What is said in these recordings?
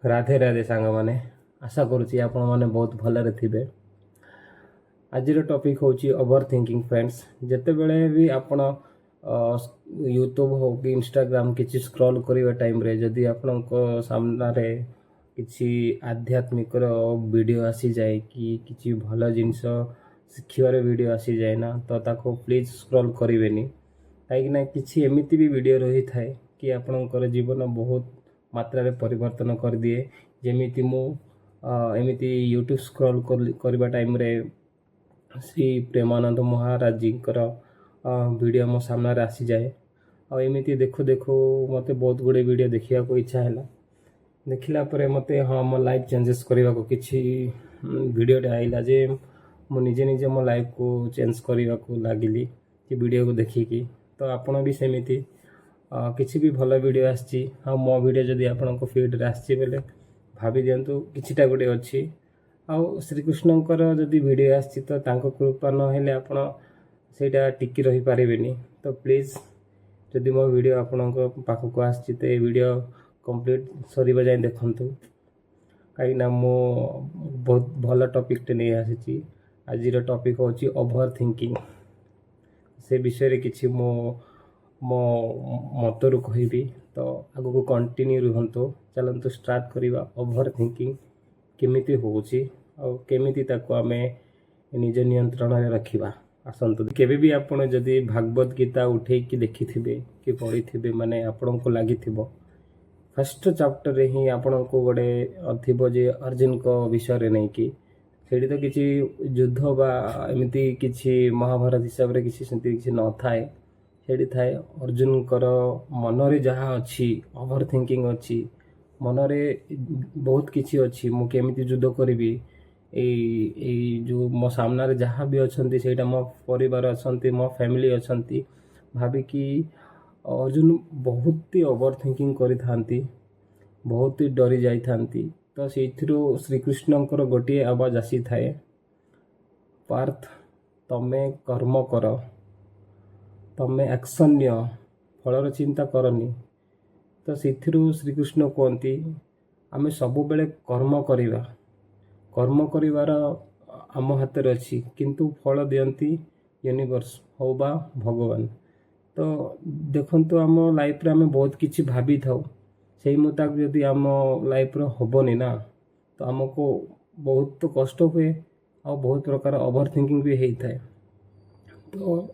राधे राधे सांग मैंने आशा करुच्ची आपण मैंने बहुत भलरे थे। आज टॉपिक हूँ ओवर थिंकिंग फ्रेंड्स। जिते बड़े भी आपण यूट्यूब हो कि इंस्टाग्राम किसी स्क्रॉल करने टाइम रे जदि आपण सामने किसी आध्यात्मिक वीडियो आसी जाए कि किसी भल जिनस शिखिबार वीडियो आसी जाए ना तो ताको प्लीज स्क्रॉल करेंगे कहीं किसी एमती भी वीडियो रही थाए कि आपणकर जीवन बहुत मात्रा रे परिवर्तन कर दिए। जमीती मु एमती यूट्यूब स्क्रॉल करने टाइम रे श्री प्रेमानंद महाराज जी वीडियो मो सामने आसी जाए और एमती देखो देखो मते बहुत गुड़े वीडियो देखा को इच्छा है। देखला परे मते हाँ मो लाइफ चेंजेस करने को किसी वीडियो आइला जे मु निजे निजे मो लाइफ को चेंज करने को लगिली कि वीडियो को देखिकी। तो आपण भी सेमिति किसी भी भल वीडियो आसी हाँ मो वीडियो जदि आपण फीड आसी बेले भाभी दिंतु किछिटा गोटे अच्छी आउ श्रीकृष्णकर जदि वीडियो आसी तो तांको कृपा नहेले आपण सेटा टिकी रही पारेबेनी। तो प्लीज जदि मो वीडियो आपण पाखक आसी तो ये वीडियो कंप्लीट सरीबा जाए देखंतु कहीं मो बहुत भल टॉपिक नहीं आसी। आज टॉपिक होची ओवर थिंकिंग से विषय रे किछि मो मो मतरू कहबी। तो आगो को कंटिन्यू रुहंतु चलंतु स्टार्ट करिबा ओवर थिंकिंग केमिति होउची और केमिति ताको आमे निज नियंत्रण रे रखिबा। आसंतु केबे भी आपण जदि भागवत गीता उठे कि देखिथिबे कि पढ़िथिबे माने आपण को लागिथिबो फर्स्ट चैप्टर रे ही आपण को गोटे थिबो जे अर्जुन को विषय रे नहीं कि सेठी तो किछि युद्ध बा एमिति किछि महाभारत हिसाब रे किछि सेंति किछि न थाए। सेठी थाए अर्जुन कर मन रे जहाँ अच्छी ओवर थिंकिंग अच्छी मन रे बहुत किछि अच्छी मु केमिति युद्ध करिवि जो मो सामना रे जहाँ भी अच्छंती सेटा मो परिवार अच्छंती मो फैमिली अच्छंती भाभी कि अर्जुन बहुत ही ओवर थिंकिंग करि थांती बहुत ही डरी जाई थांती। तो सेथिरो श्रीकृष्णकर गोटे आवाज आसी थाए पार्थ तमे कर्म कर तमे एक्शन निय फलर चिंता करनी। तो सेथिरो श्रीकृष्ण कहती आमे सब बेले कर्म करिवा कर्म करिवार आम हाथ रे अछि किंतु फल दियंती यूनिवर्स हो बा भगवान। तो देखंतु आम लाइफ रे आमे बहुत किछि भाबी थाउ से मुताबिक जदि आम लाइफ रे होबनी ना तो आमको बहुत तो कष्ट हुए और बहुत प्रकार ओवर थिंकिंग भी होता है। तो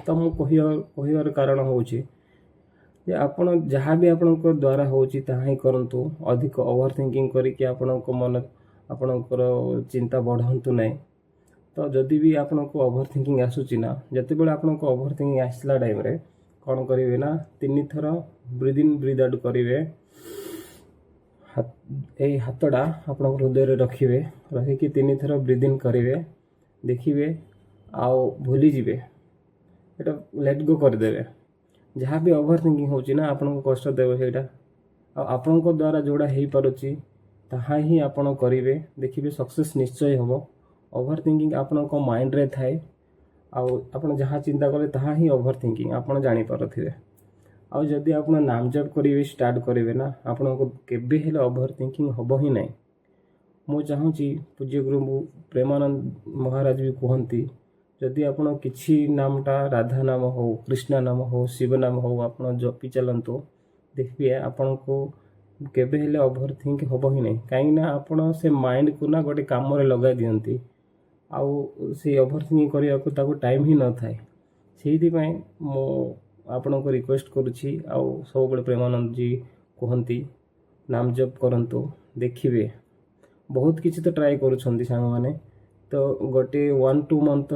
मुझे कहर कारण हूँ आपण जहाँ भी आपण द्वारा होची ताहा ही करंतु अधिक ओवर थिंकिंग करके आपण मन आपणकर चिंता बढ़ातु ना। तो जदि भी आपण को ओवर थिंकिंग आसूची ना जिते बड़े आपण को ओवर थिंकिंग आसला टाइम रे कौन करेंगे ना 3 थर ब्रीद इन ब्रीद आउट करेंगे हाथटा आप हृदय रखिए रहीकि 3 थर ब्रीद इन करेंगे देखिए आउ भूली जीवे एटा लेट गो करदे जहाँ भी ओवर थिंकिंग होची ना आपन को कष्ट देव सेटा आपन को द्वारा जोड़ा हो पारुची ताहा ही आपन करिवे देखिए सक्सेस निश्चय होबो। ओवर थिंकिंग आपन को माइंड रे थाए आउ आपन जहाँ चिंता करे ताहा ही ओवर थिंकिंग आपन जानी पारथिबे। आउ जदि आपन नाम जप करिवे स्टार्ट करिवे ना आपन को केबे हेले ओवर थिंकिंग होबो ही नहीं। मु चाहूँगी पूज्य गुरु प्रेमानंद महाराज भी कहती जदि आपन किछि नामटा राधा नाम हो कृष्ण नाम हो शिव नाम हो आपन जपी चलंतु देखिए आपन को केबे हेले ओवर थिंक होबो ही नहीं कहीं आपन से माइंड को ना गोटे काम रे लगा दियंती आउ से ओवर थिंकिंग करिया को ताको टाइम ही न थाए। सेहि पय मो आपन को रिक्वेस्ट करूछि आउ सब बड़े प्रेमानंद जी कहती नाम जप करंतु देखिए बहुत किसी तो ट्राई करुछंती सांग माने। तो गोटे 1-2 मंथ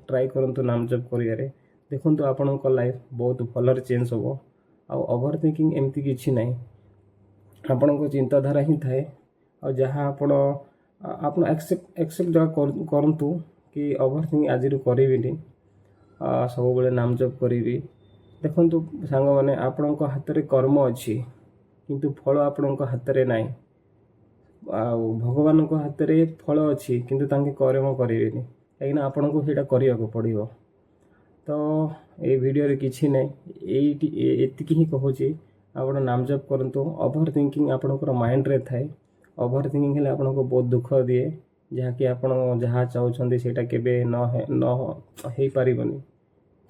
ट्राई करंतु नाम जप करियारे देखंतु आपन को लाइफ बहुत भलर चेंज होबो। आउ ओवर थिंकिंग एमती किछि नाही आपन को चिंताधारा ही थाए और जहाँ आपन एक्सेप्ट जगह करंतु कि ओवर थिंकिंग आज करेबिनी सब बेले नाम जप करिवि। देखंतु सांग माने आपन को हाथ रे कर्म अछि किंतु फल आपन को हाथ रे नाही भगवान को हाथ रे फल अच्छी किंतु तांके कर्म करेंगे कहीं आपन को सेटा करिया को पड़िबो। तो ये वीडियो रे किछि नै एतिकी ही कहूची ଆପଣ ନାମ ଜପ କରନ୍ତୁ। ଓଭର ଥିଙ୍କିଂ ଆପଣଙ୍କର ମାଇଣ୍ଡରେ ଥାଏ। ଓଭର ଥିଙ୍କିଂ ହେଲେ ଆପଣଙ୍କୁ ବହୁତ ଦୁଃଖ ଦିଏ, ଯାହାକି ଆପଣ ଯାହା ଚାହୁଁଛନ୍ତି ସେଇଟା କେବେ ନ ହେଇପାରିବନି,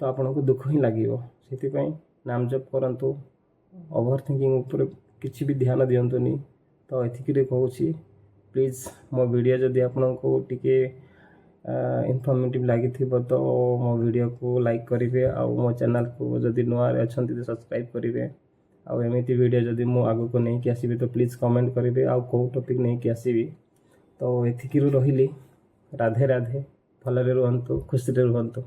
ତ ଆପଣଙ୍କୁ ଦୁଃଖ ହିଁ ଲାଗିବ। ସେଥିପାଇଁ ନାମ ଜପ କରନ୍ତୁ। ଓଭର ଥିଙ୍କିଂ ଉପରେ କିଛି ବି ଧ୍ୟାନ ଦିଅନ୍ତୁନି। ତ ଏତିକିରେ କହୁଛି, ପ୍ଲିଜ୍ ମୋ ଭିଡ଼ିଓ ଯଦି ଆପଣଙ୍କୁ ଟିକେ ଇନଫର୍ମେଟିଭ୍ ଲାଗିଥିବ ତ ମୋ ଭିଡ଼ିଓକୁ ଲାଇକ୍ କରିବେ, ଆଉ ମୋ ଚ୍ୟାନେଲକୁ ଯଦି ନୂଆରେ ଅଛନ୍ତି ତ ସବସ୍କ୍ରାଇବ୍ କରିବେ। ଆଉ ଏମିତି ଭିଡ଼ିଓ ଯଦି ମୁଁ ଆଗକୁ ନେଇକି ଆସିବି ତ ପ୍ଲିଜ୍ କମେଣ୍ଟ କରିବେ, ଆଉ କେଉଁ ଟପିକ୍ ନେଇକି ଆସିବି। ତ ଏତିକିରୁ ରହିଲି। ରାଧେ ରାଧେ। ଭଲରେ ରୁହନ୍ତୁ, ଖୁସିରେ ରୁହନ୍ତୁ।